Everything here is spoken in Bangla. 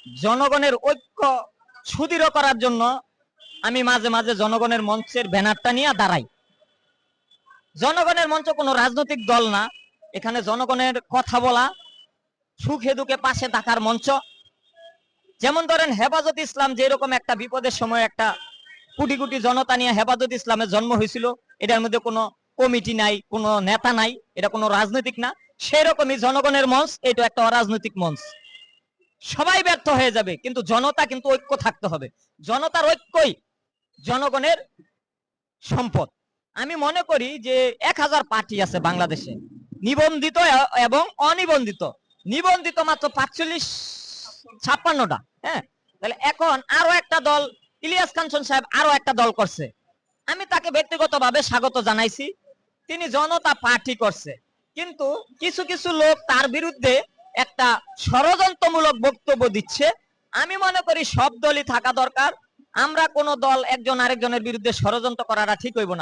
জনগণের ঐক্য সুদৃঢ় করার জন্য আমি মাঝে মাঝে জনগণের মঞ্চের ব্যানারটা নিয়ে দাঁড়াই। জনগণের মঞ্চ কোনো রাজনৈতিক দল না, এখানে জনগণের কথা বলা, সুখে দুঃখে পাশে থাকার মঞ্চ। যেমন ধরেন হেফাজত ইসলাম যেরকম একটা বিপদের সময় একটা কোটি কোটি জনতা নিয়ে হেফাজত ইসলামের জন্ম হয়েছিল, এটার মধ্যে কোনো কমিটি নাই, কোনো নেতা নাই, এটা কোনো রাজনৈতিক না, সেরকমই জনগণের মঞ্চ, এটা একটা অরাজনৈতিক মঞ্চ। সবাই ব্যর্থ হয়ে যাবে, কিন্তু জনতা কিন্তু ঐক্য থাকতে হবে। জনতার ঐক্যই জনগণের সম্পদ। আমি মনে করি যে 1000 পার্টি আছে বাংলাদেশে, নিবন্ধিত এবং অনিবন্ধিত। নিবন্ধিত মাত্র 45-56টা। হ্যাঁ, তাহলে এখন আরো একটা দল, ইলিয়াস কাঞ্চন সাহেব আরো একটা দল করছে। আমি তাকে ব্যক্তিগতভাবে স্বাগত জানাইছি, তিনি জনতা পার্টি করছে। কিন্তু কিছু কিছু লোক তার বিরুদ্ধে একটা ষড়যন্ত্রমূলক বক্তব্য দিচ্ছে। আমি মনে করি সব দলই থাকা দরকার। আমরা কোন দল একজন আরেকজনের বিরুদ্ধে ষড়যন্ত্র করাটা ঠিক হইব না।